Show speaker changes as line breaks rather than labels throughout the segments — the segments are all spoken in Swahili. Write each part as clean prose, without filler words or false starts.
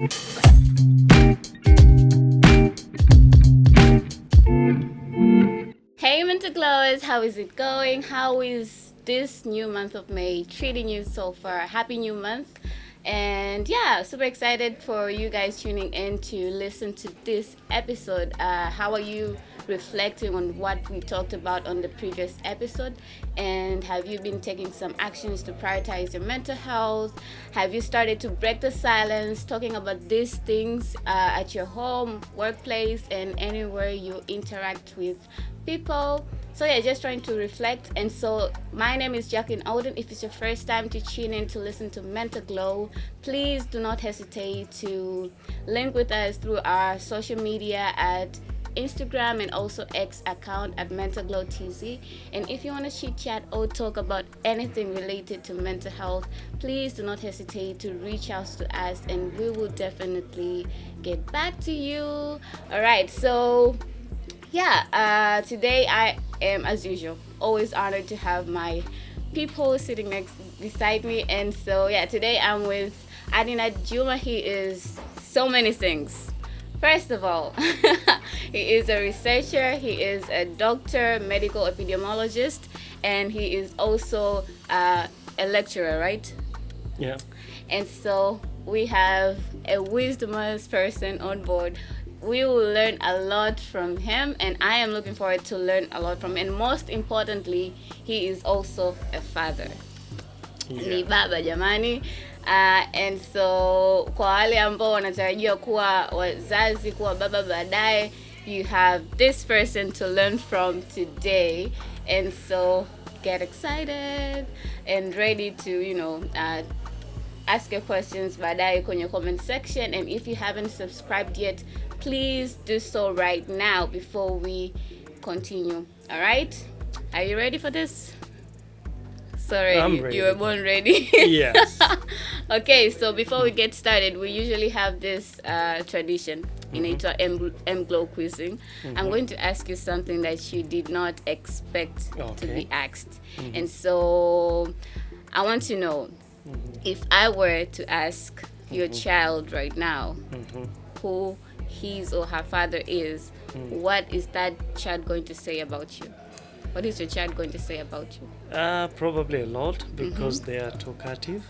Hey, Mental Glowers, how is it going? How is this new month of May treating you so far? Happy new month. And yeah, super excited for you guys tuning in to listen to this episode. How are you reflecting on what we talked about on the previous episode? And have you been taking some actions to prioritize your mental health? Have you started to break the silence, talking about these things at your home, workplace, and anywhere you interact with people? So yeah, just trying to reflect. And so my name is Jacqueline Oden. If it's your first time to tune in to listen to Mental Glow, please do not hesitate to link with us through our social media at Instagram and also X account at Mental Glow TZ. And if you want to chit chat or talk about anything related to mental health, please do not hesitate to reach out to us and we will definitely get back to you. All right, so yeah, today I am, as usual, always honored to have my people sitting next beside me. And so yeah, today I'm with Adinan Juma. He is so many things. First of all, he is a researcher, he is a doctor, medical epidemiologist, and he is also a lecturer, right?
Yeah.
And so we have a wisdomous person on board. We will learn a lot from him, and I am looking forward to learn a lot from him. And most importantly, he is also a father. Ni baba jamani. And so kwa wale ambao wanatarajia kuwa wazazi, kuwa baba baadaye, you have this person to learn from today. And so get excited and ready to, ask your questions baadaye kwenye comment section. And if you haven't subscribed yet, please do so right now before we continue. All right? Are you ready for this? Sorry,
I'm ready.
You were born ready.
Yes.
Okay, so before we get started, we usually have this tradition inaitwa M-Glow quizzing. I'm going to ask you something that you did not expect to be asked. And so I want to know, if I were to ask your child right now who his or her father is, what is that child going to say about you? What is your child going to say about you?
Probably a lot because they are talkative.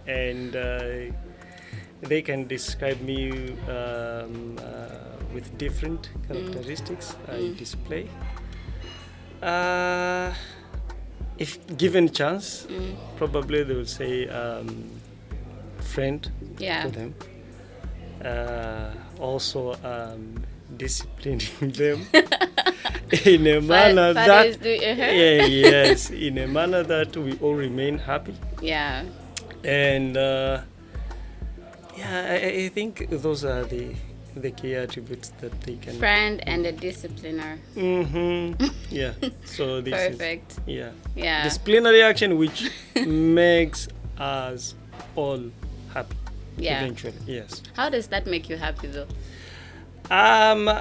And they can describe me with different characteristics I display. If given chance, probably they will say friend to them. Also disciplining them in a manner that yes, in a manner that we all remain happy.
Yeah.
And I think those are the key attributes that they can.
Friend and a discipliner.
Yeah. So this
Perfect.
is
Yeah.
disciplinary action which makes us all happy.
Yeah.
Eventually, yes.
How does that make you happy though?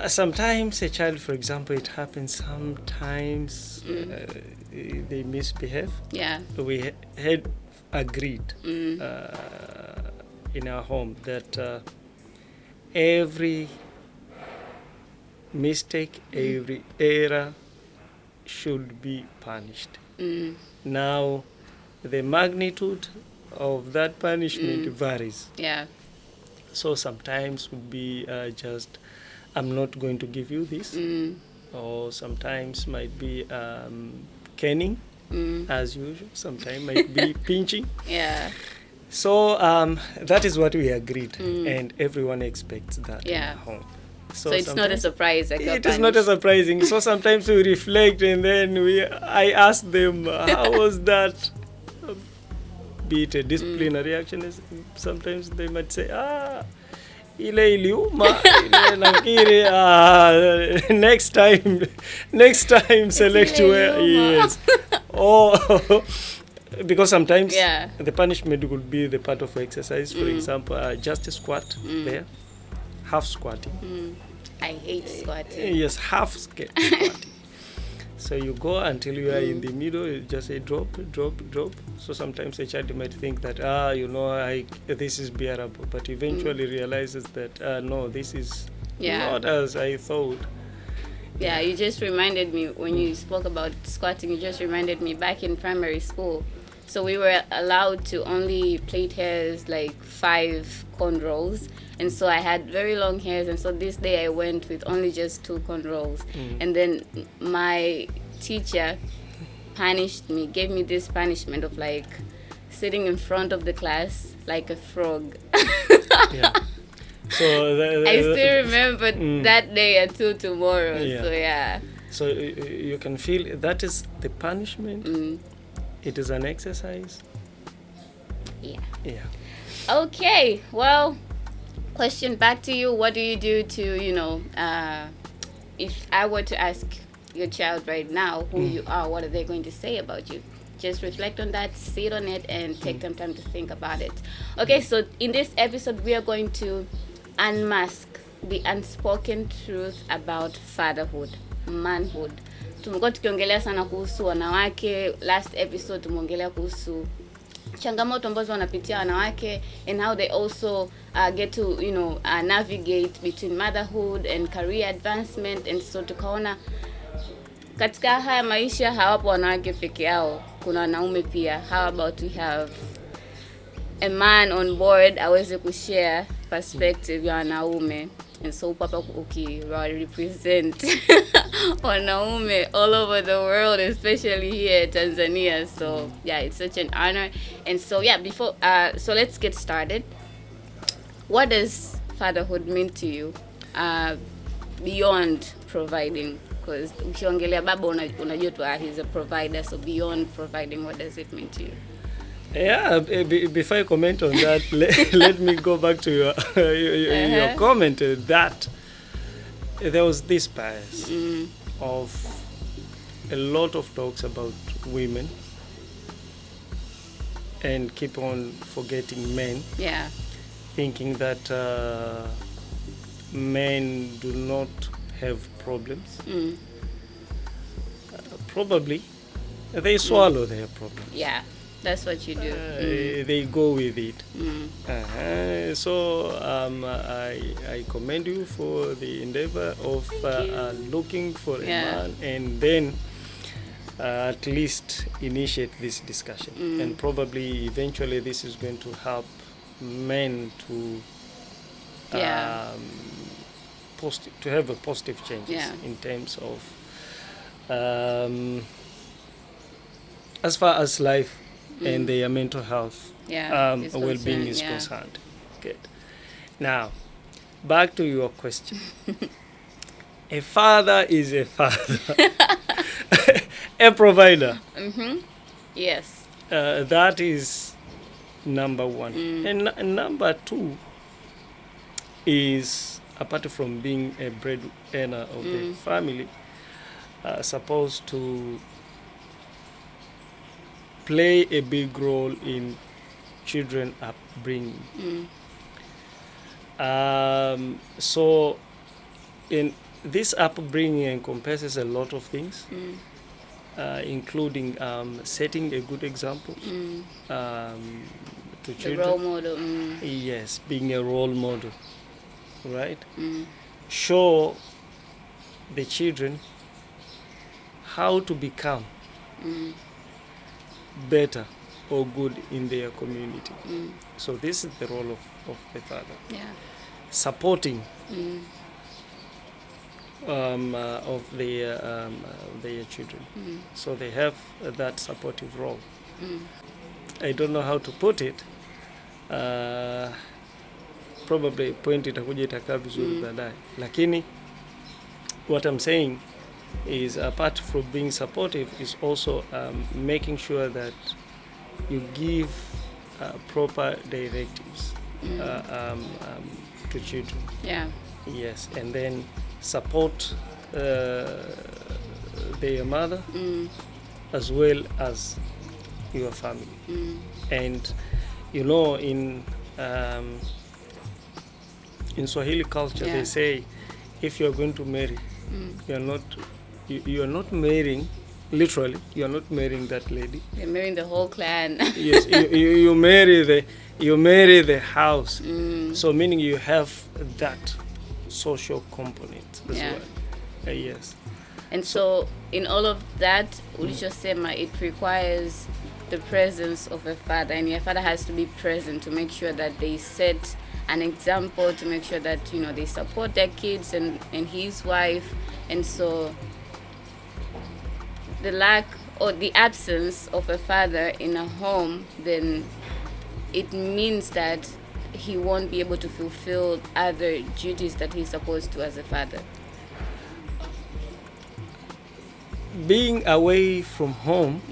Sometimes a child, for example, it happens sometimes they misbehave.
Yeah.
We had agreed in our home that every mistake, every error should be punished. Now, the magnitude of that punishment varies.
Yeah.
So sometimes would be just, I'm not going to give you this. Or sometimes might be caning, as usual. Sometimes might be pinching.
Yeah.
So that is what we agreed, and everyone expects that in
Yeah.
the home.
So it's not a surprise.
It is not a surprising. So sometimes we reflect, and then I ask them, how was that? Be it a disciplinary action, sometimes they might say, ile iliuma, ile nakiri, next time select where, yes. Or because sometimes the punishment could be the part of exercise. For example, just a squat there, half squatting.
I hate squatting.
Yes, half squatting. So you go until you are in the middle, you just say drop, drop, drop. So sometimes a child might think that, this is bearable, but eventually realizes that, no, this is not as I thought.
Yeah, you just reminded me when you spoke about squatting, you just reminded me back in primary school. So we were allowed to only plait hairs like 5 cornrows. And so I had very long hairs. And so this day I went with only just 2 cornrows. And then my teacher punished me, gave me this punishment of like sitting in front of the class like a frog.
Yeah. So
I still remember that day until tomorrow.
Yeah.
So yeah.
So you can feel that is the punishment. It is an exercise.
Yeah.
Yeah.
Okay. Well, question back to you. What do you do to, if I were to ask your child right now who you are, what are they going to say about you? Just reflect on that, sit on it, and take some time to think about it. Okay, so in this episode, we are going to unmask the unspoken truth about fatherhood, manhood. Tumekuwa tukiongelea sana kuhusu wanawake. Last episode tumeongelea kuhusu changamoto ambazo wanapitia wanawake and how they also get to navigate between motherhood and career advancement. And so tukaona katika haya maisha hawapo wanawake peke yao, kuna wanaume pia. How about we have a man on board aweze kushare perspective ya wanaume. And so papa represent wanaume all over the world, especially here in Tanzania. So yeah, it's such an honor. And so yeah, before so let's get started. What does fatherhood mean to you beyond providing? Because ukiongelea baba unajua tu he's a provider. So beyond providing, what does it mean to you?
Yeah, before I comment on that, let me go back to your comment that there was this bias of a lot of talks about women and keep on forgetting men.
Yeah.
Thinking that men do not have problems. Probably they swallow their problems.
Yeah. That's what you do.
They go with it. So I commend you for the endeavor of looking for a man and then at least initiate this discussion. And probably eventually this is going to help men to to have a positive changes in terms of as far as life and their mental health well-being is concerned. Good. Now, back to your question. A father is a father. A provider.
Yes.
That is number one. And number two is, apart from being a breadwinner of the family, supposed to play a big role in children upbringing. So in this upbringing encompasses a lot of things, including setting a good example to children.
The role model.
Yes, being a role model, right? Show the children how to become better or good in their community. So this is the role of the father.
Yeah.
Supporting of their children. So they have that supportive role. I don't know how to put it. Probably point itakuja itakaa vizuri baadaye. Lakini what I'm saying is, apart from being supportive, is also making sure that you give proper directives to children.
Yeah.
Yes, and then support their mother as well as your family. And in Swahili culture, they say, if you're going to marry, you're not you're not marrying, literally, you're not marrying that lady.
You're marrying the whole clan.
Yes, you marry the house. So meaning you have that social component as
Yeah.
well. Yes.
And so, in all of that, Ulishosema, it requires the presence of a father, and your father has to be present to make sure that they set an example, to make sure that they support their kids and his wife. And so, the lack or the absence of a father in a home, then it means that he won't be able to fulfill other duties that he's supposed to as a father.
Being away from home,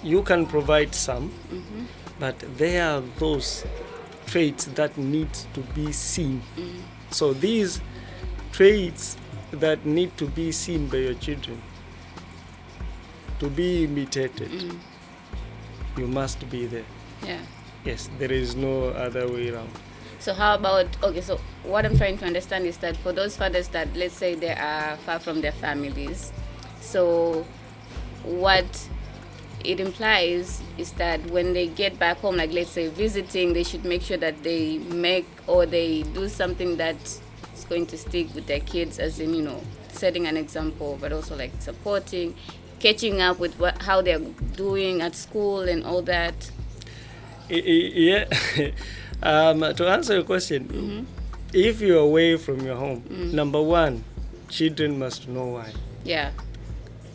you can provide some, but there are those traits that need to be seen. So these traits that need to be seen by your children, to be imitated, you must be there.
Yeah.
Yes, there is no other way around.
So how about, okay, so what I'm trying to understand is that for those fathers that, let's say, they are far from their families, so what it implies is that when they get back home, like let's say visiting, they should make sure that they make or they do something that is going to stick with their kids, as in, setting an example, but also like supporting, catching up with how they're doing at school and all that.
Yeah. To answer your question, if you're away from your home, number one, children must know why.
Yeah.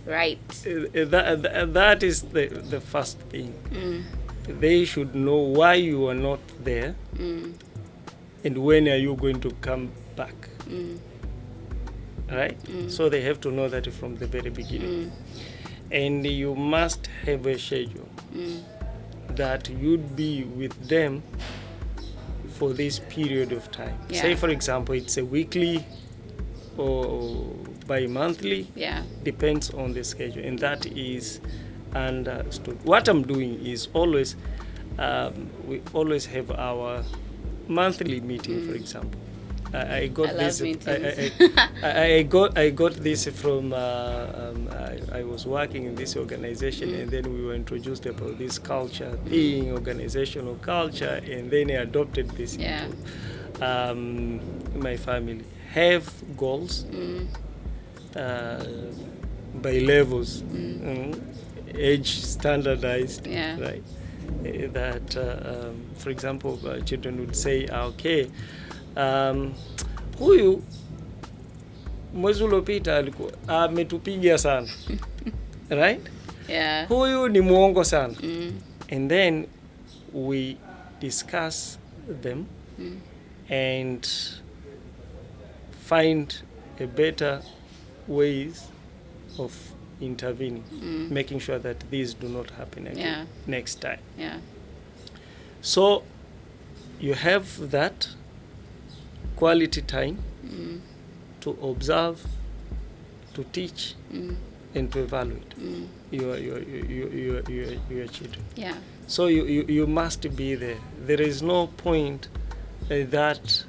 Right.
That is the first thing. They should know why you are not there, and when are you going to come back. Right? So they have to know that from the very beginning. And you must have a schedule that you'd be with them for this period of time.
Yeah.
Say, for example, it's a weekly or bi-monthly.
Yeah.
Depends on the schedule, and that is understood. What I'm doing is always, we always have our monthly meeting, for example. I got this. I got this from. I was working in this organization, and then we were introduced about this culture thing, organizational culture, and then I adopted this into my family. Have goals by levels, age standardized, right? That, for example, children would say, okay. Huyu mwezi uliopita alikuwa ametupiga sana. Right?
Yeah.
Huyu ni muongo sana. And then we discuss them and find a better ways of intervening, making sure that these do not happen again next time.
Yeah.
So you have that quality time to observe, to teach, and to evaluate your children.
Yeah.
So you must be there. There is no point that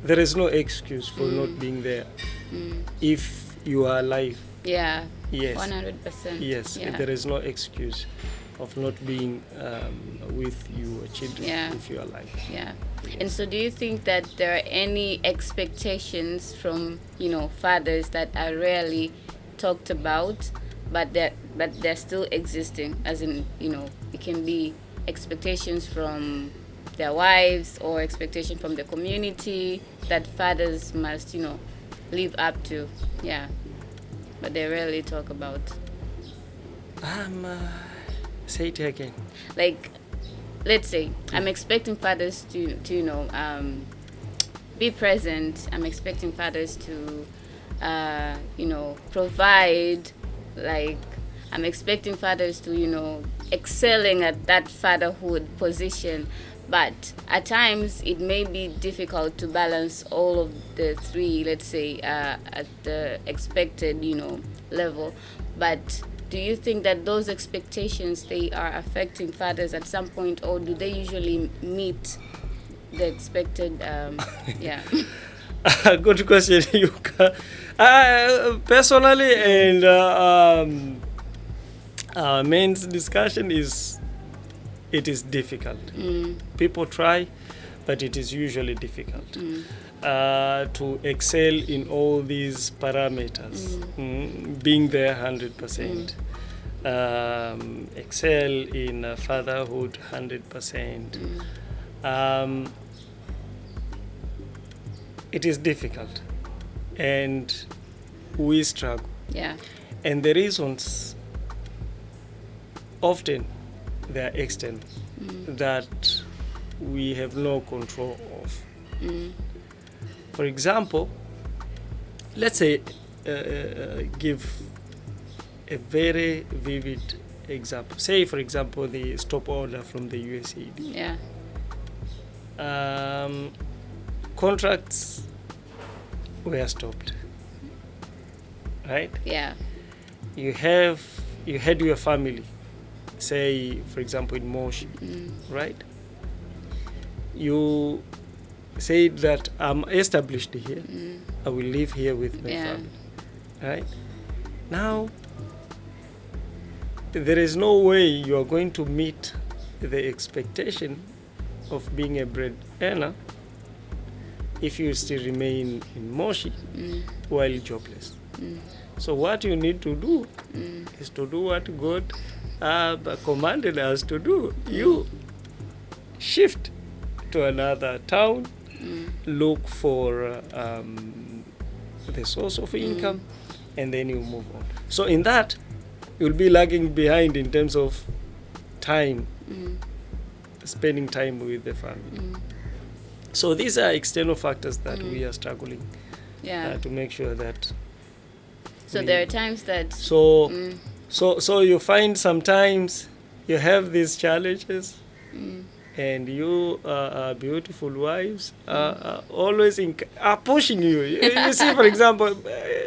there is no excuse for not being there if you are alive.
Yeah.
Yes.
100%.
Yes.
Yeah.
There is no excuse of not being with your children if you are alive.
Yeah. And so do you think that there are any expectations from, fathers that are rarely talked about, but they're still existing, as in, it can be expectations from their wives or expectation from the community that fathers must, live up to. Yeah. But they rarely talk about.
Say it again.
Like, let's say I'm expecting fathers to be present. I'm expecting fathers to provide. Like, I'm expecting fathers to excelling at that fatherhood position. But at times it may be difficult to balance all of the three, let's say, at the expected level. But do you think that those expectations, they are affecting fathers at some point, or do they usually meet the expected? Yeah.
Good question. You can, personally, and men's discussion is, it is difficult. People try, but it is usually difficult to excel in all these parameters. Being there 100%. Excel in fatherhood 100%. It is difficult, and we struggle.
Yeah.
And the reasons often they are external that we have no control of. For example, let's say give a very vivid example. Say, for example, the stop order from the USAID.
Yeah.
Contracts were stopped, right?
Yeah.
You had your family, say, for example, in Moshi, right? You said that I'm established here, I will live here with my family, right? Now, there is no way you are going to meet the expectation of being a bread earner if you still remain in Moshi while jobless. So what you need to do is to do what God commanded us to do. You shift to another town, look for the source of income, and then you move on. So in that, you'll be lagging behind in terms of time, spending time with the family. So these are external factors that we are struggling to make sure that.
So there are times that.
So you find sometimes you have these challenges, and you beautiful wives are always are pushing you. You see, for example,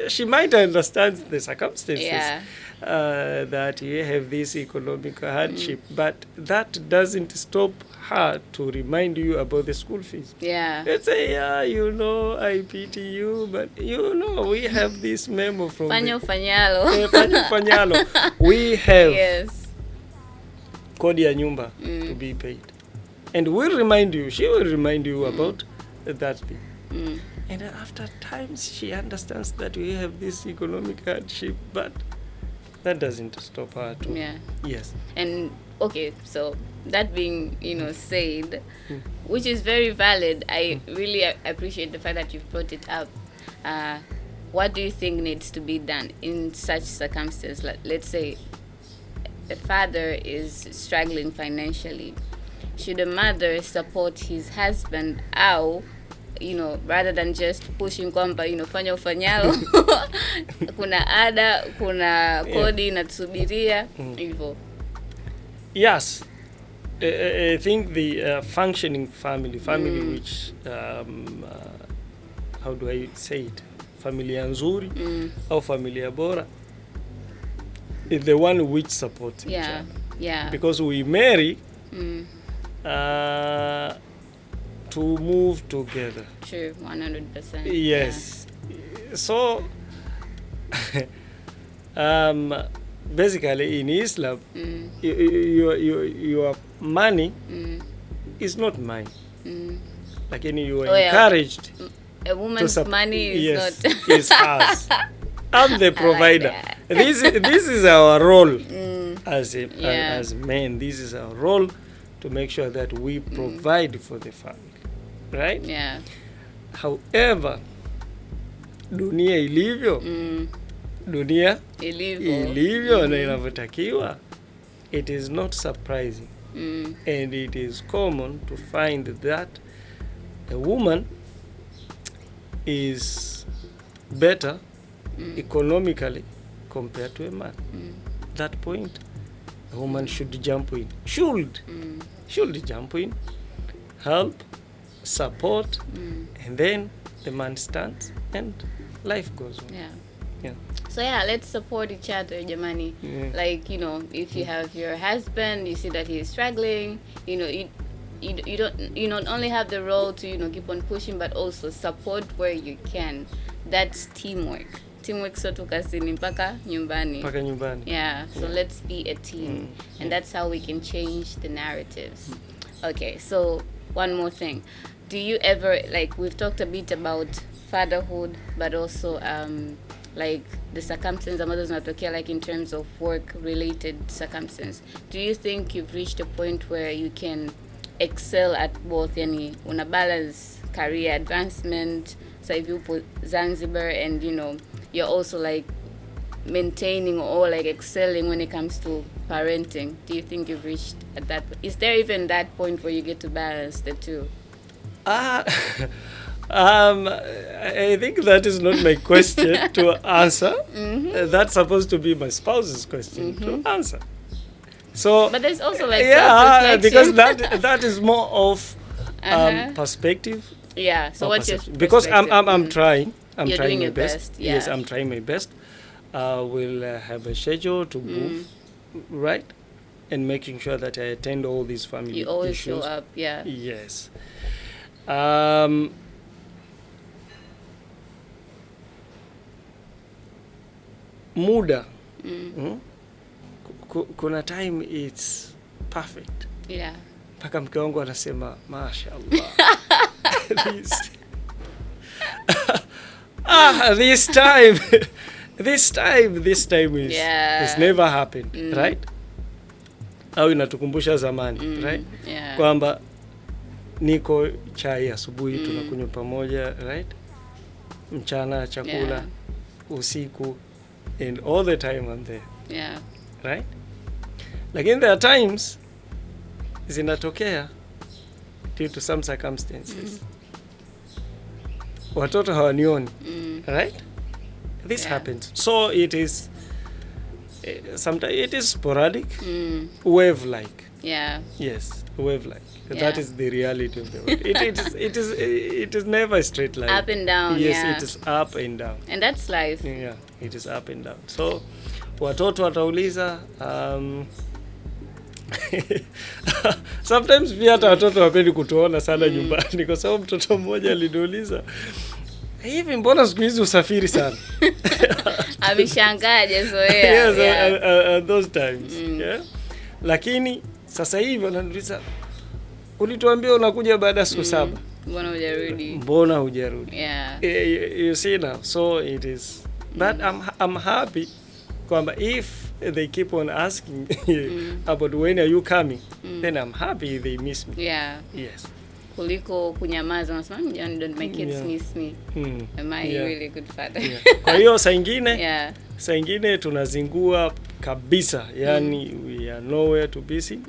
she might understand the circumstances. That you have this economic hardship, but that doesn't stop her to remind you about the school fees. Let's say, I pity you, but we have this memo from Fanyalo. We have kodi ya nyumba to be paid, and she will remind you about that thing. And after times she understands that we have this economic hardship, but that doesn't stop her to. Yes.
And okay, so that being said, which is very valid, I really appreciate the fact that you've brought it up. What do you think needs to be done in such circumstances? Let's say a father is struggling financially. Should a mother support his husband au rather than just pushing kwamba fanya ufanyalo kuna ada, kuna kodi inatusubiria hivyo?
Yes, I think the functioning family which how do I say it, familia nzuri au familia bora is the one which supports each other. Because we marry to move together.
True, 100%.
Yes. So basically in Islam, your money is not mine. Like you are encouraged.
A woman's money is not.
Is hers. I'm the provider. This is our role as men. This is our role to make sure that we provide for the family. Right?
Yeah.
However, dunia ilivyo, na inavyotakiwa, it is not surprising. And it is common to find that a woman is better economically compared to a man. That point, a woman should jump in. Should jump in, help, support, and then the man stands and life goes on.
So let's support each other, jamani. Like if you have your husband, you see that he is struggling, you not only have the role to keep on pushing, but also support where you can. That's teamwork so tu kazini mpaka nyumbani. Yeah, so let's be a team. And that's how we can change the narratives. Okay, so one more thing. Do you ever, like, we've talked a bit about fatherhood, but also like the circumstances ambazo zinatokea, like in terms of work related circumstances. Do you think you've reached a point where you can excel at both? Yani una balance career advancement, so if you put Zanzibar, and you're also like maintaining or like excelling when it comes to parenting? Do you think you've reached at that? Is there even that point where you get to balance the two?
I think that is not my question to answer. That's supposed to be my spouse's question to answer. So,
but there's also like
because that is more of perspective.
Yeah. So what's your perspective?
Because I'm trying.
You're
trying
doing
my
your
best.
Yeah.
Yes, I'm trying my best. We'll have a schedule to move, right, and making sure that I attend all these family issues.
You always show up. Yeah.
Yes. Muda. Kuna time it's perfect.
Yeah.
Paka mke wangu anasema mashallah. This time is it's never happened, right? Au inatukumbusha zamani, right?
Yeah.
Kwamba niko chai asubuhi tunakunywa pamoja, right? Mchana chakula, usiku, and all the time I'm there.
Yeah.
Right? Lakini there are times zinatokea due to some circumstances. Watoto hawanioni. Right? This happens. So it is sometimes it is sporadic, wave-like.
Yeah.
Yes, wave-like. That is the reality of the world. It is never a straight line.
Up and down.
Yes, it is up and down.
And that's life.
Yeah, it is up and down. So watoto watauliza sometimes pia hata watoto wapendi kutuona sana nyumbani, kwa sababu mtoto mmoja aliniuliza, hivi mbona siku hizi usafiri sana?
Ameshangaa hajazoea.
Yes, those times. Yeah. Lakini sasa hivi wananiuliza, ulituambia unakuja baada ya siku 7. Mbona hujarudi?
Yeah.
You see now, so it is. But I'm happy kwamba if they keep on asking about when are you coming, then I'm happy they miss me.
Yeah.
Yes.
Kuliko kunyamaza unasema don't my kids miss me. Am I really a good father?
Yeah. Kwa hiyo saa ingine tunazingua kabisa, yani we are nowhere to be seen.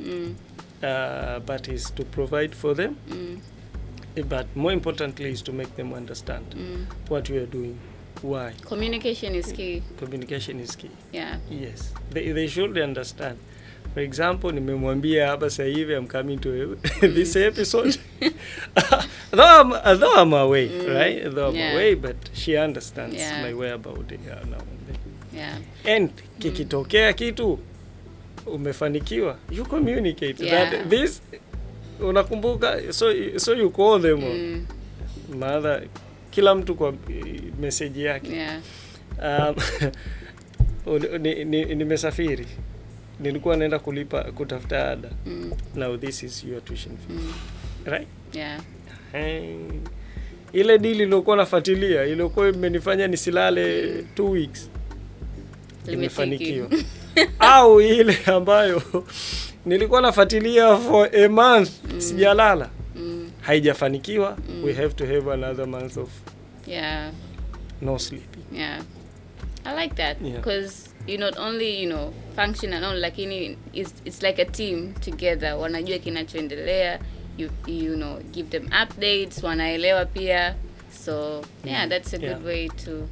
But is to provide for them. But more importantly is to make them understand what we are doing. Why?
Communication is key.
Communication is key.
Yeah.
Yes. They should understand. For example, nimemwambia hapa sasa hivi I'm coming to this episode. Though I'm away, right? Though I'm away, but she understands my whereabouts now and then.
Yeah.
And kikitokea kitu umefanikiwa, you communicate that this unakumbuka, so you call them mother, kila mtu kwa message yake.
Yeah.
Nimesafiri, nilikuwa naenda kutafuta ada. Now this is your tuition fee. Right?
Yeah.
Ile deal iliyokuwa nafuatilia, iliyokuwa imenifanya nisilale 2 weeks, imefanikiwa. Au ile ambayo nilikuwa nafuatilia for a month, sijalala, haijafanikiwa. We have to have another month of no sleeping.
Yeah. I like that because you not only function and all, lakini it's like a team together. Wanajua kinachoendelea, you know, give them updates, wanaelewa pia. So that's a good way to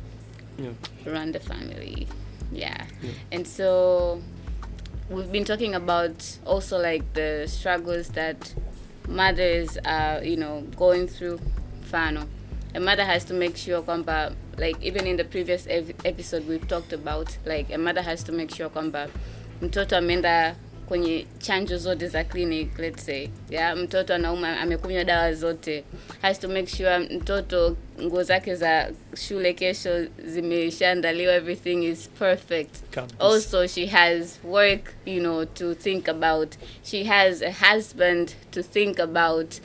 run the family. Yeah. And so we've been talking about also like the struggles that mothers are going through. Fano, a mother has to make sure kwamba, like even in the previous episode we've talked about, like a mother has to make sure kwamba mtoto ameenda kwenye chanjo zote za clinic, let's say. Yeah, mtoto anauma amekunywa dawa zote. Has to make sure mtoto nguo zake za shule kesho zimeshaandaliwa, everything is perfect. Also she has work, to think about. She has a husband to think about.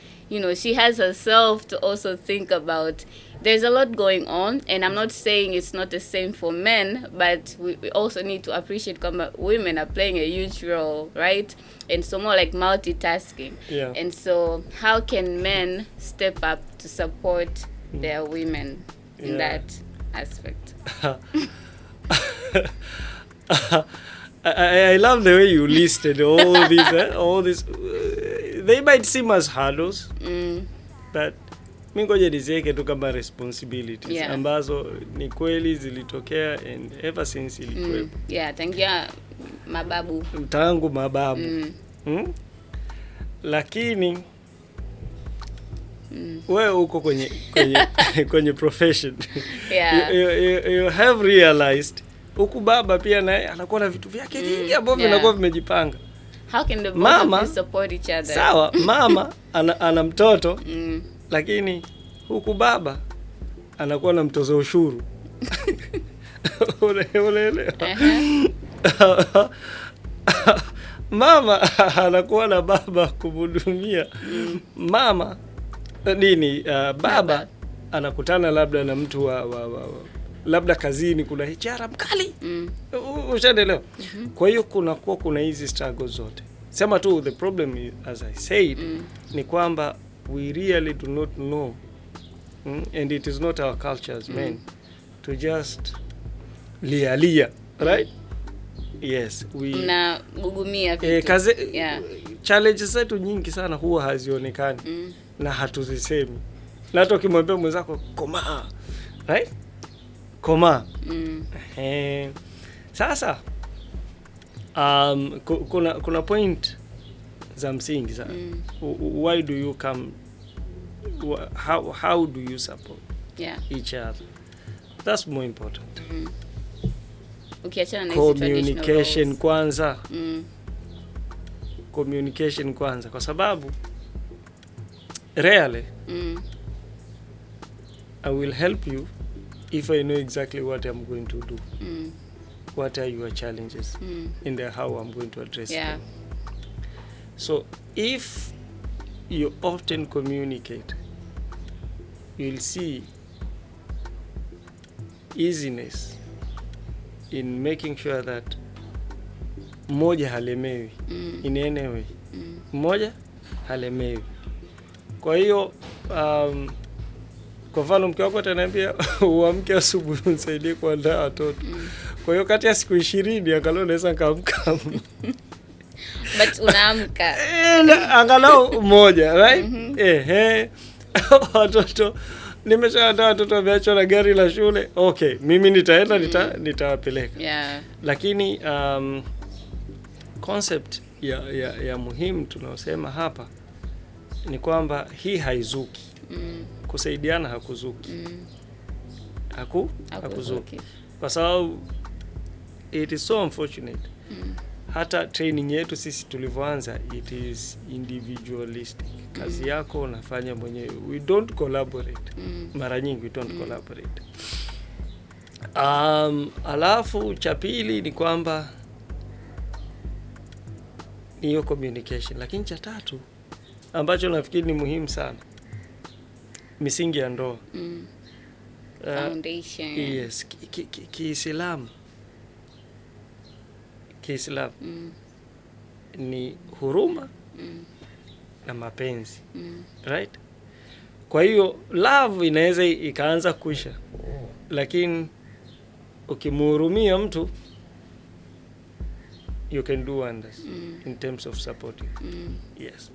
She has herself to also think about. There's a lot going on, and I'm not saying it's not the same for men, but we also need to appreciate women are playing a huge role, right? And so more like multitasking.
Yeah.
And so how can men step up to support their women in that aspect?
I love the way you listed all these. They might seem as hurdles, but mi ngoja niziweke tu kama responsibilities ambazo ni kweli zilitokea and ever since ilikuwepo. Tangu mababu. Lakini wewe uko kwenye profession. You have realized huku baba pia naye anakuwa na vitu vyake vingi ambavyo vinakuwa vimejipanga.
How can the both of you support each other?
Sawa, mama ana mtoto, lakini huku baba anakuwa na mtozo ushuru. Unaelewa? Mama anakuwa na baba kumhudumia. Mama baba anakutana labda na mtu wa labda kazini kuna HR mkali. Ushaelewa? Kwa hiyo kuna hizi struggles zote. Sema tu the problem is, as I said, ni kwamba we really do not know, and it is not our culture as men to just lia, right? Yes, we
na gugumia vitu.
Challenges zetu nyingi sana huwa hazionekani na hatuzisemi. Na hata ukimwambia mwenzako koma, right? Koma. Sasa kuna point za msingi sana. Why do you come, how do you support each other? That's more important.
Ukiachana na
communication kwanza. Communication kwanza, kwa sababu rarely I will help you if I know exactly what I'm going to do. What are your challenges and how I'm going to address them. So if you often communicate, you'll see easiness in making sure that mmoja halemewi in any way. Mmoja halemewi. Kwa hiyo kwa mfano mke wako ataniambia uamke asubuhi unisaidie kuandaa watoto. Kwa hiyo kati ya siku 20 angalau naweza kaamka.
But unaamka.
Angalau moja, right? Watoto nimeshaandaa watoto wameachwa na gari la shule. Okay, mimi nitaenda nitawapeleka. Lakini concept ya muhimu tunaosema hapa ni kwamba hii haizuki. Kusaidiana hakuzuki. Hakuzuki. Kwa sababu it is so unfortunate. Hata training yetu sisi tulivyoanza, it is individualistic. Kazi yako unafanya mwenyewe. We don't collaborate. Mara nyingi we don't collaborate. Alafu cha pili ni kwamba hiyo communication. Lakini cha tatu ambacho nafikiri ni muhimu sana, misingi ya ndoa.
Foundation.
Yes, Kiislamu ni huruma na mapenzi. Right? Kwa hiyo love inaweza ikaanza kuisha, lakini ukimhurumia mtu you can do wonders in terms of supporting. Yes.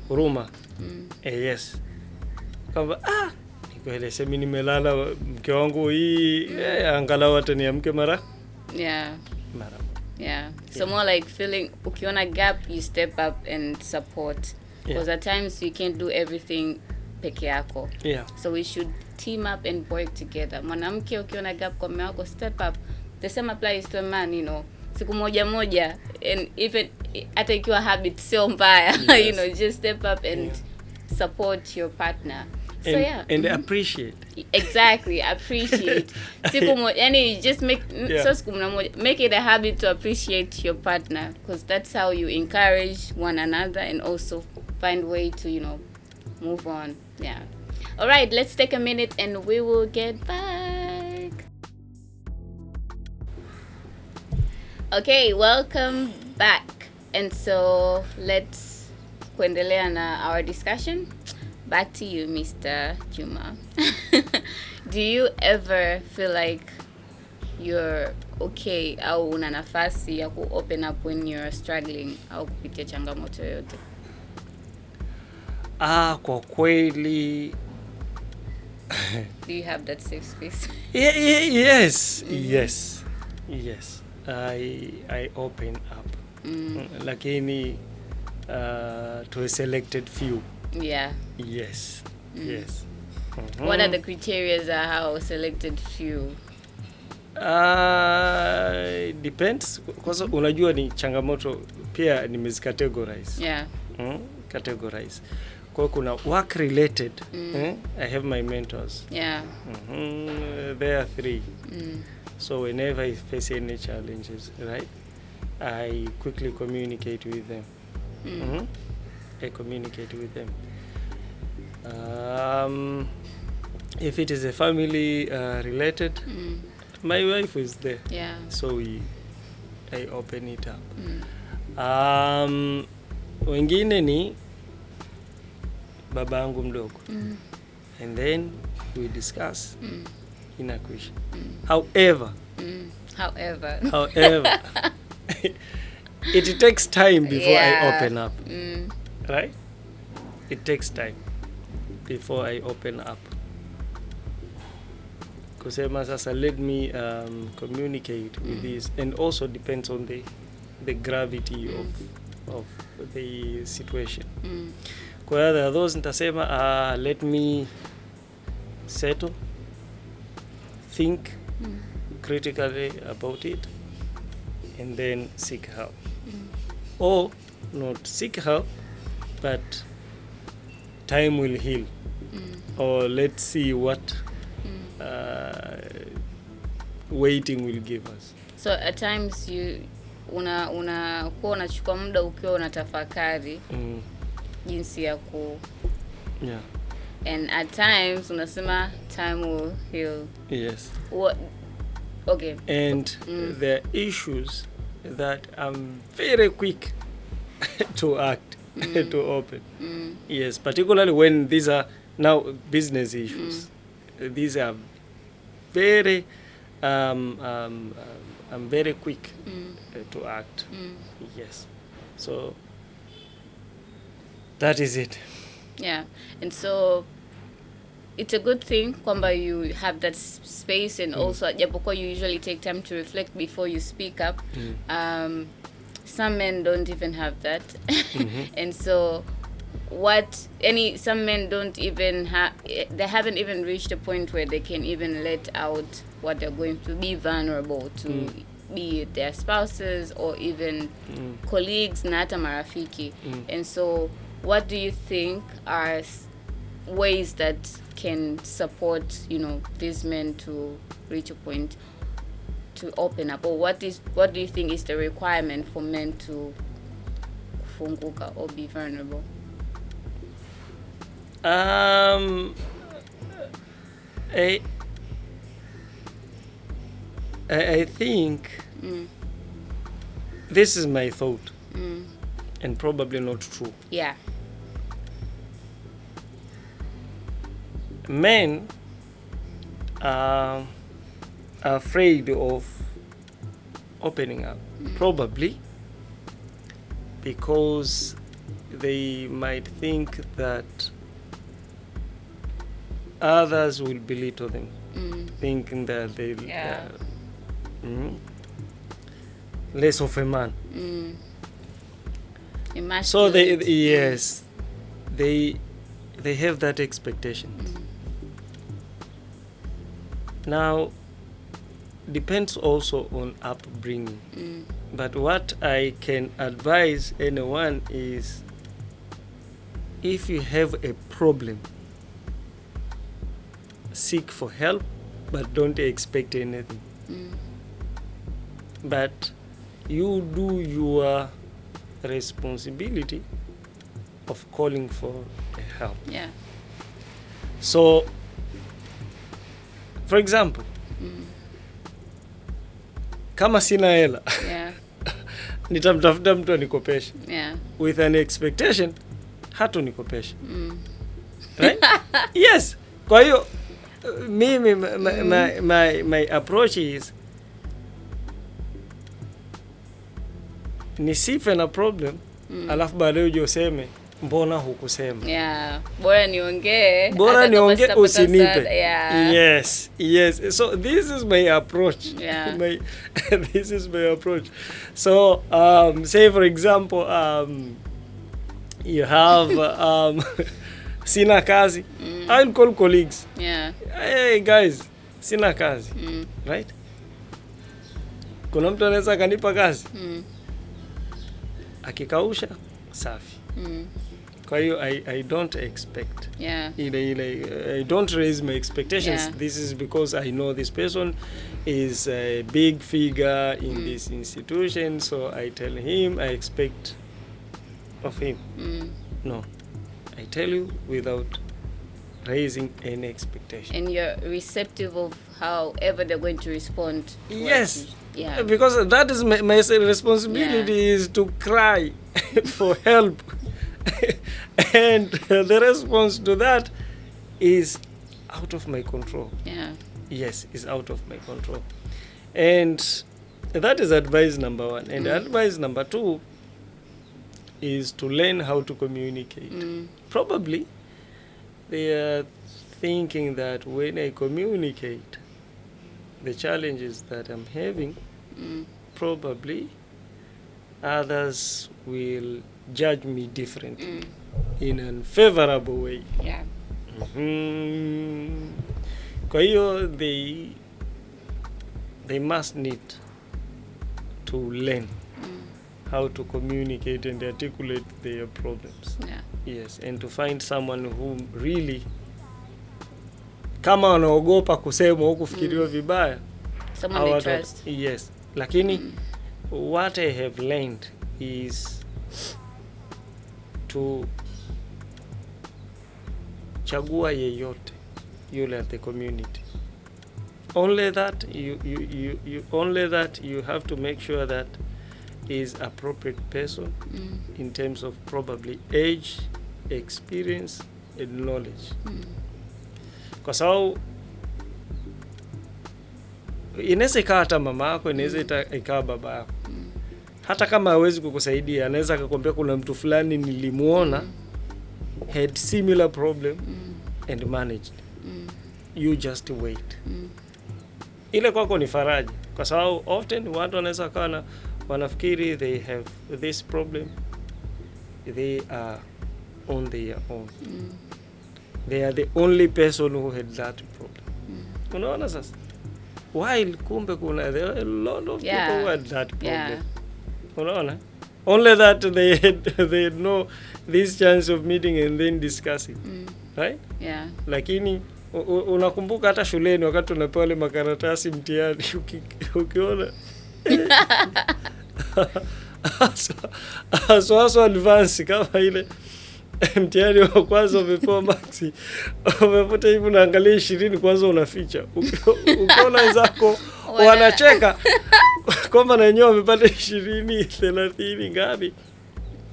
Huruma. Yes. Kama nikwele sema nimelala mke wangu hii angalau ataniamke mara.
So more like feeling ukiona gap you step up and support. Because at times you can't do everything peke yako. So we should team up and work together. Mwanamke ukiona gap kwa mume wako, step up. The same applies to a man, siku moja moja, and even hata ikiwa habit sio mbaya,
Yes.
just step up and support your partner. So
and appreciate.
Exactly, appreciate. Siku moja, yani just make so siku moja, make it a habit to appreciate your partner, because that's how you encourage one another and also find way to move on. Yeah. All right, let's take a minute and we will get back. Okay, welcome back. And so let's kuendelea na our discussion. Back to you, Mr. Juma. Do you ever feel like you're okay au una nafasi ya ku open up when you're struggling au kupitia changamoto yoyote?
Kwa kweli
Do you have that safe space?
yes. Yes. I open up. Lakini to a selected few.
Yeah.
Yes. Yes.
What are the criteria za how selected few?
Depends, kwa sababu unajua ni changamoto pia nimezcategorize.
Yeah.
Categorize. Kwa kuna work related. I have my mentors.
Yeah.
There are 3. So whenever I face any challenges, right, I quickly communicate with them. I communicate with them. If it is a family related, my wife is there.
Yeah.
So I open it up. Wengine ni babangu mdogo. And then we discuss in a question. However, it takes time before I open up. Right? It takes time before I open up. Kusema sasa, let me communicate with this, and also depends on the gravity of the situation. Kwa other those nitasema let me settle, think critically about it, and then seek help. Or not seek help, but time will heal. Or let's see what waiting will give us.
So at times you unakuwa unachukua muda ukiwa unatafakari jinsi ya ku and at times unasema time will heal.
Yes.
Okay.
And there are issues that I'm very quick to act, to open. Yes, particularly when these are now business issues. These are very I'm very quick to act. Yes. So that is it.
Yeah. And so it's a good thing kwamba you have that space, and also japokuwa you usually take time to reflect before you speak up. Some men don't even have that. And so some men don't even they haven't even reached a point where they can even let out what they're going to be vulnerable to, be it their spouses or even colleagues na hata marafiki. And so what do you think are ways that can support these men to reach a point to open up, or what do you think is the requirement for men to kufunguka or be vulnerable?
I think this is my thought, and probably not true.
Yeah.
Men are afraid of opening up, probably because they might think that others will belittle them, thinking that they less of a man. So they have that expectation. Now, depends also on upbringing. But what I can advise anyone is, if you have a problem, seek for help, but don't expect anything. But you do your responsibility of calling for help.
Yeah.
So, for example, kama sina hela,
Yeah.
nitamtafuta mtu anikopeshe.
Yeah.
With an expectation, hatu nikopeshe. Right? Yes. Kwa hiyo, mimi, my approach is, nisife na problem, alafu baadaye uje useme, mbona hukusema?
Yeah. Bora niongee.
Bora niongee, usinipe.
Yeah.
Yes. So this is my approach.
Yeah.
This is my approach. So, say for example, you have sina kazi. I'll call colleagues.
Yeah.
Hey guys, sina kazi. Right? Kuna mtu anaweza kanipa kazi. Akikausha, safi. Kwa hiyo I don't expect.
Yeah.
I don't raise my expectations.
Yeah.
This is because I know this person is a big figure in this institution, so I tell him I expect of him. No, I tell you without raising any expectation.
And you're receptive of however they're going to respond to
Yes.
Yeah.
Because that is my responsibility, is to cry for help. And the response to that is out of my control.
Yeah.
Yes, is out of my control. And that is advice number 1. And advice number 2 is to learn how to communicate. Probably they are thinking that when I communicate the challenges that I'm having, probably others will judge me differently in an unfavorable way.
Yeah.
Kwa hiyo they must need to learn how to communicate and articulate their problems.
Yeah.
Yes, and to find someone who really, kama wanaogopa kusema au kufikiriwa vibaya,
Someone they trust.
Yes, lakini what I have learned is to chagua yeyote yule at the community. Only that you have to make sure that is appropriate person in terms of probably age, experience and knowledge. Kwa sababu inaweza ikawa hata mama yako, inaweza ikawa baba yako. Hata kama hawezi kukusaidia, anaweza akakwambia kuna mtu fulani nilimuona had similar problem and managed. You just wait. Ile kwako ni faraja, kwa sababu often watu wanaweza kana wanafikiri they have this problem, they are on their own. They are the only person who had that problem. Unaona sasa? While kumbe there are a lot of people who had that problem.
Yeah.
Unaona? Only that they had no this chance of meeting and then discussing. Right?
Yeah.
Lakini unakumbuka hata shuleni wakati unapewa ile makaratasi mtihani ukiona so advance kama ile mtihani wa kwanza umepewa maxi, umefuta hivi unaangalia 20 kwanza unaficha. Ukiona wenzako wanacheka kwamba na wenyewe wamepata 20, 30 ngapi.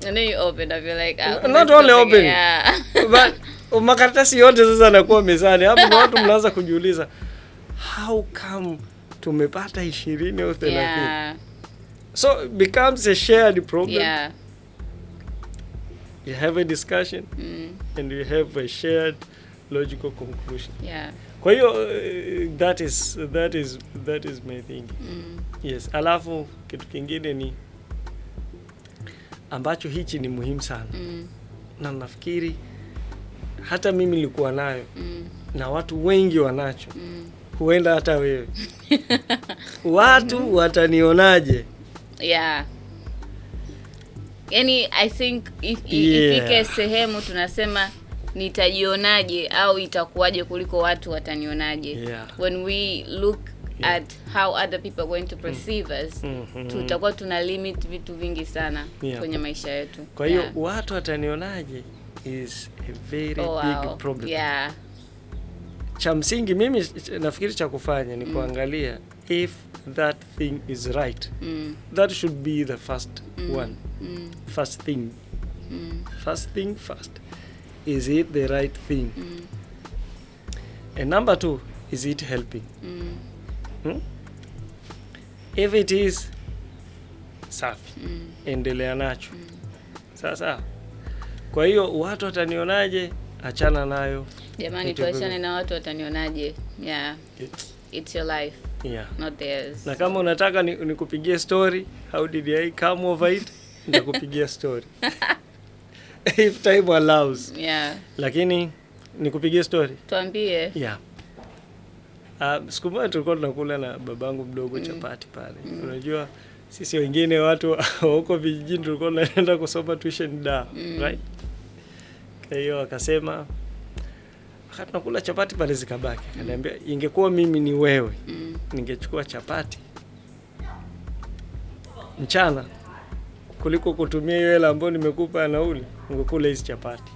And then you open up, you're like,
not only open.
Yeah.
But makaratasi yote sasa yanakuwa mezani. Hapo na watu mnaanza kujiuliza, how come tumepata 20 au 30?
Yeah.
So it becomes a shared problem.
Yeah.
You have a discussion and you have a shared logical conclusion.
Yeah.
Kwa hiyo that is my thing. Yes, alafu kitu kingine ni ambacho hichi ni muhimu sana. Na nafikiri hata mimi nilikuwa nayo na watu wengi wanacho. huenda hata wewe. Watu watanionaje?
Yeah. Yani I think ifike sehemu tunasema nitajionaje au itakuwaje kuliko watu watanionaje.
Yeah.
When we look at how other people are going to perceive us, tutakuwa tuna limit vitu vingi sana kwenye maisha yetu.
Kwa hiyo watu watanionaje is a very big problem.
Yeah.
Cha msingi mimi nafikiri cha kufanya ni kuangalia if that thing is right. That should be the first one. First thing. First thing first. Is it the right thing? And number 2, is it helping? If it is, safi. Endelea nacho. Sasa. Kwa hiyo watu watanionaje? Achana nayo.
Jamani, tuachane na watu watanionaje. Yeah. It's your life.
Yeah.
Not theirs.
Na kama unataka nikupigie story, how did I come over it? Nitakupigia story. If time allows.
Yeah.
Lakini nikupigie story.
Tuambie.
Yeah. Siku moja tulikuwa tunakula na babangu mdogo chapati pale. Unajua sisi wengine watu huko vijijini tulikuwa tunaenda kusoma tuition right? Kwa hiyo akasema wakati tunakula chapati pale zikabaki. Akaniambia ingekuwa mimi ni wewe, ningechukua chapati mchana kuliko kutumia hiyo hela ambayo nimekupa nauli, ungekula hizi chapati.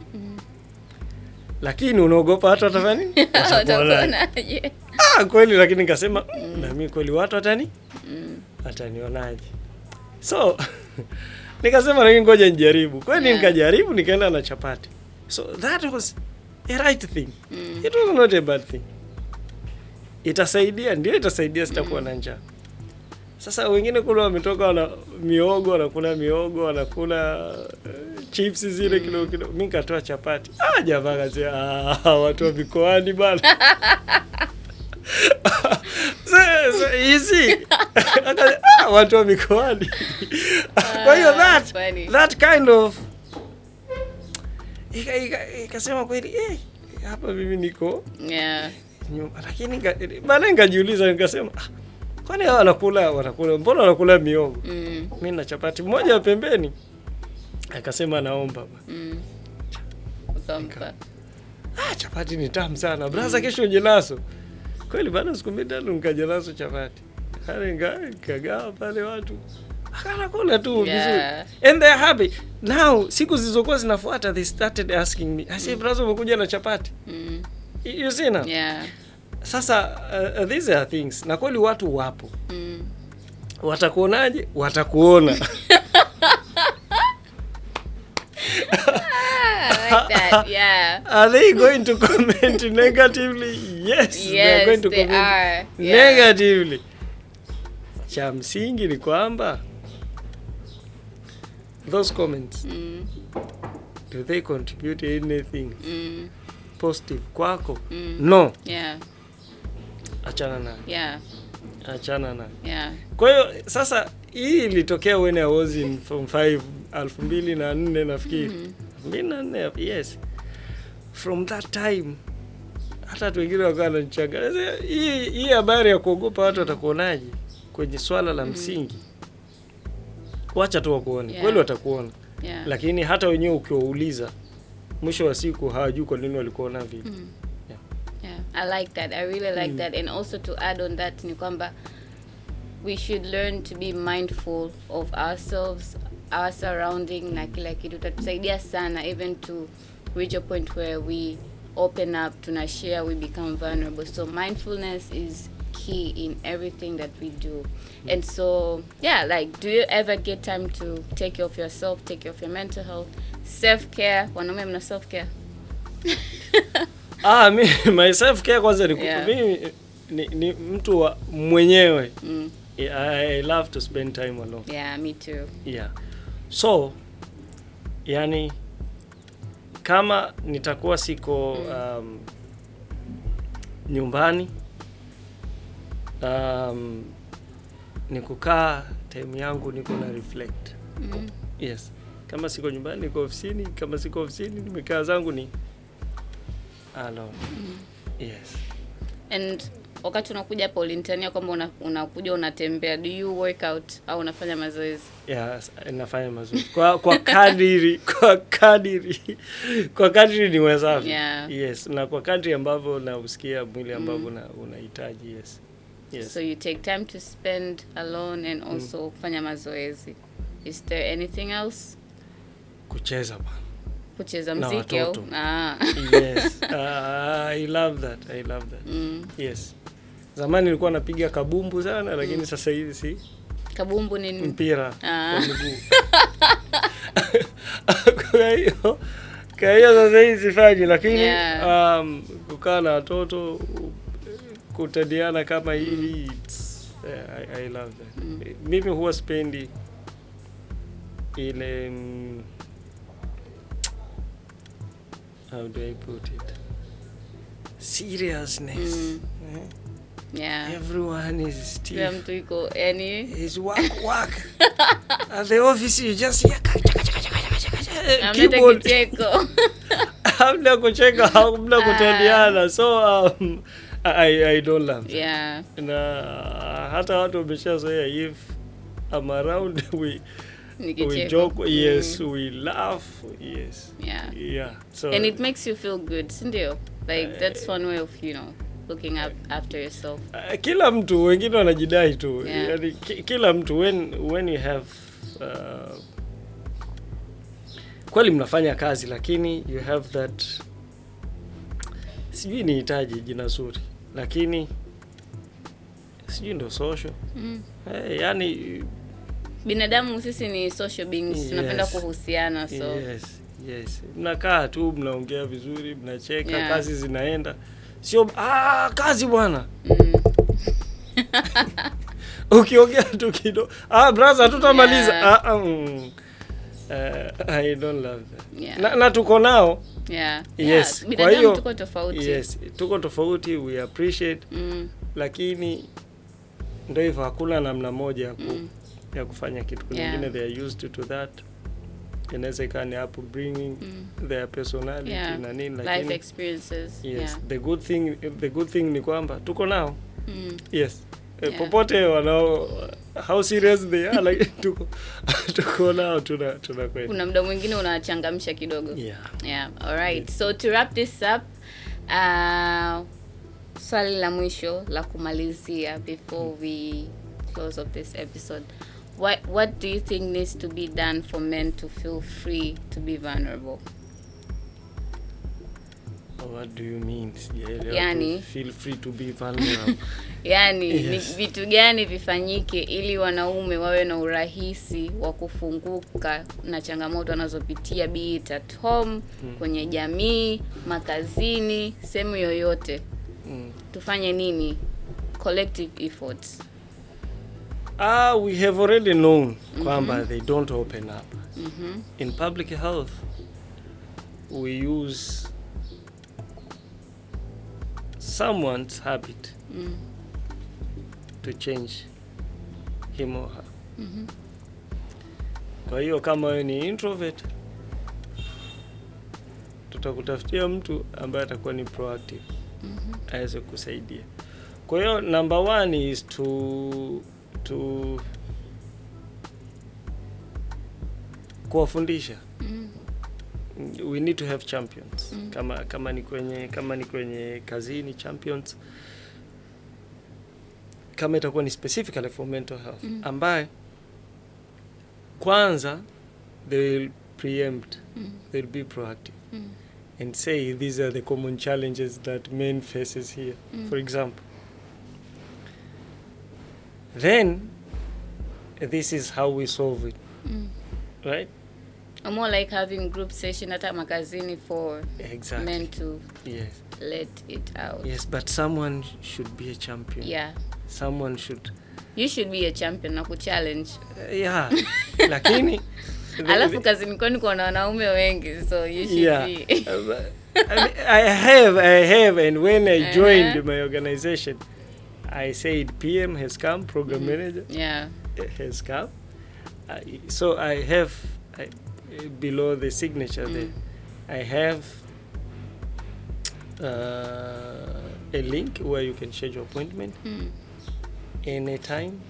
Lakini unaogopa watu watafanya nini?
Watakuonaje?
Kweli, lakini nikasema na mimi kweli watu watanionaje? So nikasema lakini ngoja nijaribu. Kwani nikajaribu, nikaenda na chapati. So that was a right thing. It was not a bad thing. Itasaidia, ndio itasaidia sitakuwa na njaa. Sasa wengine kule wametoka wana miogo, wanakula miogo, wanakula chips zile kidogo kidogo. Mimi nikatoa chapati. Jamaa akasema watu wa mikoani bana. Easy. Watu wa mikoani. Kwa hiyo that kind of ikasema kweli hapa mimi niko lakini baada nikajiuliza nikasema kwani hao wanakula mbona wanakula miogo? Mimi na chapati moja pembeni. Akasema naomba
Ukampa.
Chapati ni tamu sana. Braza kesho jelaso. Kweli baada siku mbili tatu nikajelaso chapati. Hali ngagawa pale watu. Akakula tu vizuri. And they're happy. Now siku zilizokuwa zinafuata they started asking me. I say braza umekuja na chapati. You see now?
Yeah.
Sasa these are things. Na kweli watu wapo. Watakuonaje? Watakuona.
Like that, yeah.
Are they going to comment negatively? Yes, they are going to comment negatively. Cha msingi ni kwamba those comments, do they contribute anything positive kwako? No.
Yeah.
Achana na.
Yeah.
Achana na.
Yeah.
Kwa hiyo sasa hii ilitokea when I was in form 5 2004 nafikiri. 2004, yes. From that time hata watu wengine wakawa wanachanga. Hii habari ya kuogopa watu watakuonaje kwenye swala la msingi. Wacha tu wakuone. Kweli watakuona. Lakini hata wenyewe ukiwauliza mwisho wa siku hawajui kwa nini walikuona vile.
Yeah, I like that. I really like that. And also to add on that ni kwamba we should learn to be mindful of ourselves, our surrounding na kila kitu. Tatusaidia sana even to reach a point where we open up, tuna share, we become vulnerable. So mindfulness is key in everything that we do. And so, yeah, like, do you ever get time to take care of yourself, take care of your mental health, self-care? Wanaume mna self-care?
My self-care kwanza mimi ni mtu wa mwenyewe. I love to spend time alone.
Yeah, me too.
Yeah. So, yani kama nitakuwa siko nyumbani, ni kukaa time yangu niko na reflect. Yes. Kama siko nyumbani niko ofisini, kama siko ofisini nimekaa zangu ni alone. Yes.
And wakati unakuja hapo ulintania kwamba unakuja unatembea, do you work out au unafanya mazoezi?
Yes, nafanya mazoezi kwa kadiri niwezavyo.
Yeah.
Yes, na kwa kadri ambavyo nausikia mwili ambavyo unahitaji. Yes.
So you take time to spend alone and also kufanya mazoezi. Is there anything else?
Kucheza bwana.
Kucheza muziki au?
Yes. I love that. Yes. Zamani nilikuwa napiga kabumbu sana, lakini sasa hivi si.
Kabumbu ni
mpira wa miguu. Kwa hiyo sasa hivi sifanyi, lakini kukaa na watoto kutadiana kama hivi, I love that. Mimi huwa spendi ile how do I put it, seriousness.
Yeah.
Everyone is still.
Kila mtu yuko yani
is work. At the office you just
keyboard.
Hamna kucheka, hamna kutendiana. So I don't love that.
Yeah.
Na hata watu wameshazoea, if I'm around we joke, yes, we laugh, yes. Yeah. So
and it makes you feel good, sindio? Like that's one way of, looking up after yourself.
Kila mtu, wengine wanajidai tu. Yani kila mtu, when you have kweli mnafanya kazi, lakini you have that, sijui nihitaji jina zuri, lakini sijui ndo social. Yani
binadamu sisi ni social beings, tunapenda kuhusiana, so
yes. Mnakaa tu, mnaongea vizuri, mnacheka, kazi zinaenda. Sio kazi bwana. Ukiongea tu kidogo, brother tutamaliza. I don't love that. Na tuko nao. Yes. Kwa hiyo
tuko tofauti.
Yes, tuko tofauti, we appreciate. Lakini ndio hivyo, hakuna namna moja ya kufanya kitu. Kuna wengine they are used to that. Inaweza ikani hapo bringing their personality na nini, lakini
life experiences.
Yes. The good thing ni kwamba tuko nao. Yes. Popote wanao, how serious they are, like tuko nao, tunakwenda.
Kuna muda mwingine unachangamsha kidogo. Yeah. All right. So to wrap this up, swali la mwisho la kumalizia before we close up this episode. What do you think needs to be done for men to feel free to be vulnerable?
What do you mean?
Yani,
feel free to be vulnerable.
Yani, ni vitu gani vifanyike ili wanaume wawe na urahisi wa kufunguka na changamoto wanazopitia, be it at home, kwenye jamii, makazini, sehemu yoyote. Tufanye nini? Collective efforts.
We have already known kwamba they don't open up. In public health, we use someone's habit to change him or her. Kwa hiyo kama wewe ni introvert, tutakutafutia mtu ambaye atakuwa ni proactive, aweze kusaidia. Kwa hiyo number 1 is to kuwafundisha. We need to have champions. Kama ni kwenye kazini, champions. Kama itakuwa ni specifically for mental health, ambaye kwanza they will preempt, they'll be proactive and say these are the common challenges that men faces here, for example. Then this is how we solve it. Right?
Or more like having group session at makazini for men to let it out.
Yes, but someone should be a champion.
Yeah.
Someone should.
You should be a champion na kuchallenge.
Lakini
alafu kazini kwani kuna wanaume wengi, so you should be.
I have, and when I joined my organization, I said PM has come, program manager has come. So I have below the signature there, I have a link where you can schedule appointment anytime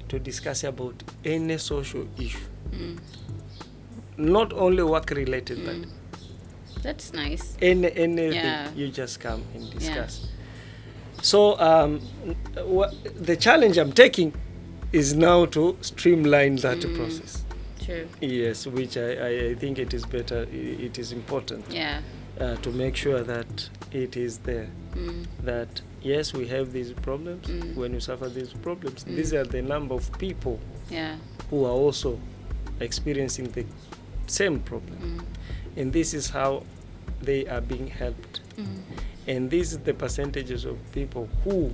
to discuss about any social issue. Not only work related, but
that's nice.
Anything you just come and discuss. So the challenge I'm taking is now to streamline that process.
True.
Yes, which I think it is better, it is important to make sure that it is there. That yes, we have these problems. When you suffer these problems, these are the number of people who are also experiencing the same problem. And this is how they are being helped. And this is the percentages of people who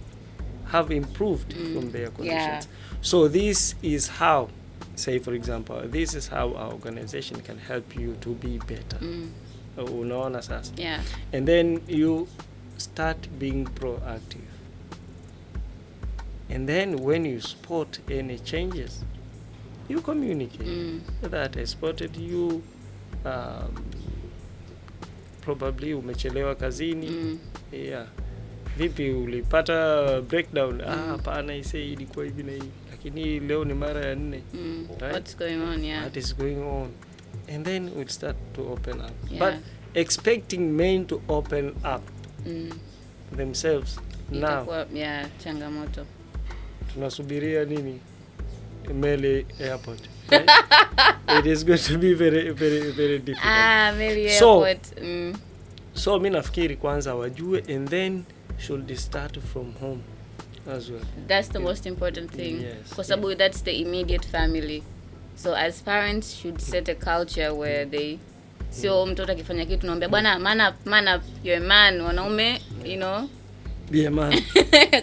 have improved from their conditions. So this is how, say for example, this is how our organization can help you to be better. Unaona sasa. And then you start being proactive. And then when you spot any changes, you communicate that I spotted you, probably umechelewa kazini. Vipi ulipata breakdown? Hapana, ise ilikuwa hivi na hivi, lakini leo ni mara ya 4. Right?
What's going on?
What is going on? And then we'll start to open up. But expecting men to open up themselves now.
Changamoto.
Tunasubiria nini? Meli airport. Right? It is going to be very, very, very difficult.
Meli airport.
So mimi nafikiri kwanza wajue, and then should start from home as well.
That's the most important thing. Because that's the immediate family. So as parents should set a culture where they sio mtoto akifanya kitu naomba bwana man up, you're a man, wanaume, you know.
Be a man.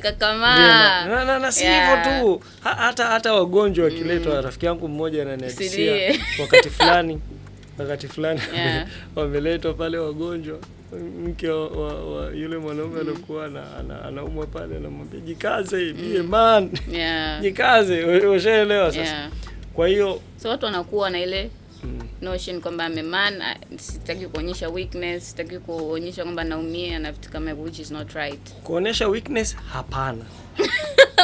Kakama.
Na si hivyo tu. Hata wagonjwa wakiletwa, rafiki yangu mmoja ananihadithia wakati fulani wameletwa pale wagonjwa, mke wa yule mwanaume alikuwa anaumwa pale, anamwambia jikaze, be a man. Jikaze, ushaelewa sasa. Kwa hiyo
so watu wanakuwa na ile notion kwamba I'm a man, sitaki kuonyesha weakness, sitaki kuonyesha kwamba naumia na vitu kama which is not right.
Kuonyesha weakness hapana.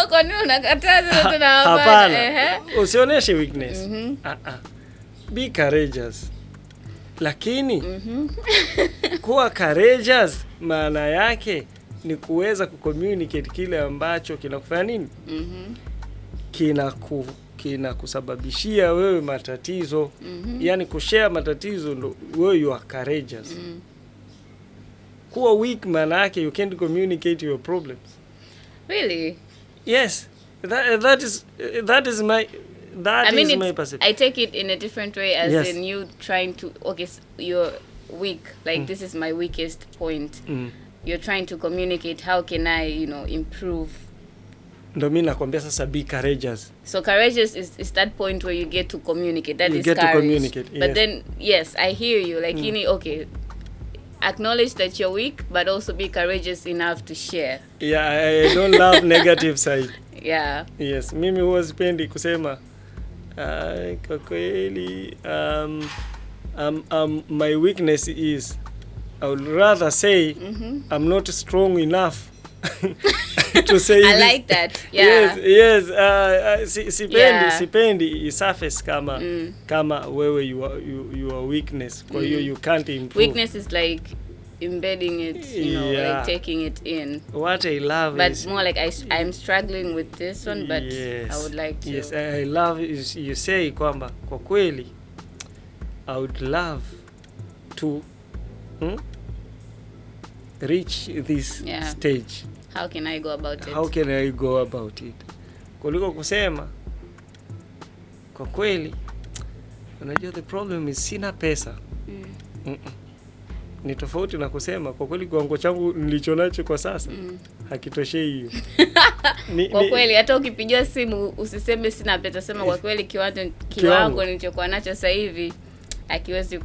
Kwa nini unakataza tena
hapana? Usionyeshe weakness. Be courageous. Lakini kuwa courageous maana yake ni kuweza kucommunicate kile ambacho kinakufanya nini? Kinakusababishia wewe matatizo. Yani kushare matatizo ndo wewe you are courageous. Kuwa weak maana yake you can't communicate your problems.
Really?
Yes. That is my perception.
I take it in a different way as in you trying to you're weak, like this is my weakest point. You're trying to communicate how can I, improve.
Ndo mimi nakwambia sasa be courageous.
So courageous is that point where you get to communicate. That
you
is
get
courage.
To communicate. Yes.
But then I hear you, like acknowledge that you're weak, but also be courageous enough to share.
I don't love negative side. Yes, mimi huwa sipendi kusema kwa kweli my weakness is, I would rather say I'm not strong enough to say
I like that.
Sipendi surface kama wewe you are weakness, kwa hiyo you can't improve.
Weakness is like embedding it, like taking it in.
What I love
but
is
more like I'm struggling with this one, but I would like to.
Yes, I love is you say kwamba kwa kweli I would love to reach this stage.
How can I go about it?
How can I go about it? Kuliko kusema kwa kweli unajua the problem is sina pesa. Ni tofauti na kusema kwa kweli kiwango changu nilichonacho kwa sasa hakitoshei hiyo.
Kwa kweli hata ukipigia simu usiseme sina pesa, sema kwa kweli kiwango nilichokuwa nacho sasa hivi hakiwezi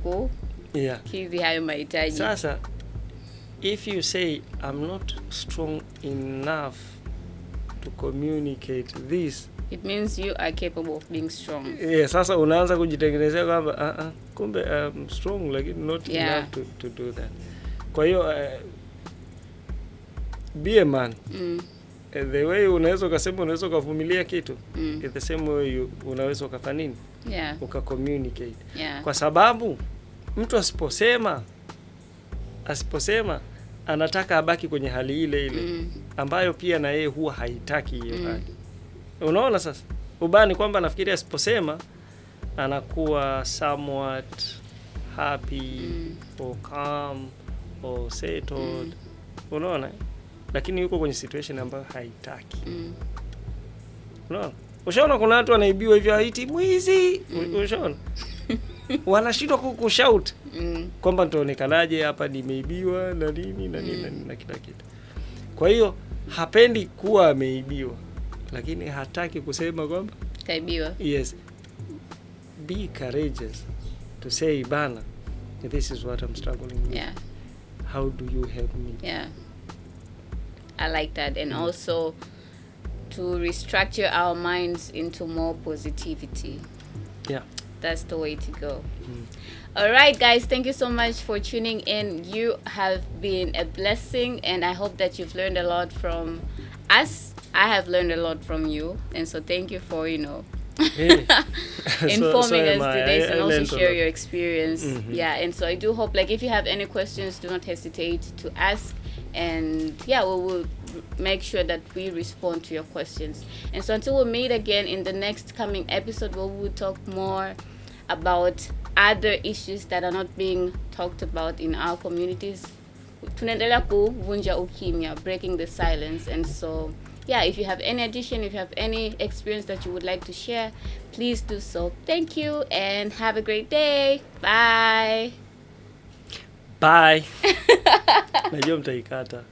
kidhi hayo mahitaji.
Sasa if you say I'm not strong enough to communicate this,
it means you are capable of being strong.
Sasa unaanza kujitengenezea kwamba kumbe I'm strong, like not enough to do that. Kwa hiyo be a man. The way unaweza ukasema unaweza ukavumilia kitu, the same way unaweza ukafanya nini? Uka-communicate. Kwa sababu mtu asiposema anataka abaki kwenye hali ile ile ambayo pia na yeye huwa haitaki hiyo hali. Unaona sasa? Ubani kwamba nafikiri asiposema anakuwa somewhat happy or calm or settled. Unaona? Lakini yuko kwenye situation ambayo haitaki. Unaona? Ushaona kuna watu wanaibiwa hivyo haiti mwizi. Ushaona? Wanashindwa kushout kwamba nitaonekanaje hapa nimeibiwa na nini na nini na kila kitu. Kwa hiyo hapendi kuwa ameibiwa, lakini hataki kusema kwamba
kaibiwa.
Yes. Be courageous to say bana, this is what I'm struggling with. How do you help me?
I like that. And also to restructure our minds into more positivity. That's the way to go. All right, guys, thank you so much for tuning in. You have been a blessing, and I hope that you've learned a lot from us. I have learned a lot from you, and so thank you for, informing us today and also share your experience. And so I do hope, like, if you have any questions, do not hesitate to ask, and we will make sure that we respond to your questions. And so until we meet again in the next coming episode, where we will talk more about other issues that are not being talked about in our communities. Tunaendelea kuvunja ukimya, breaking the silence. And so if you have any addition, if you have any experience that you would like to share, please do so. Thank you and have a great day. Bye.
Najua mtaikata.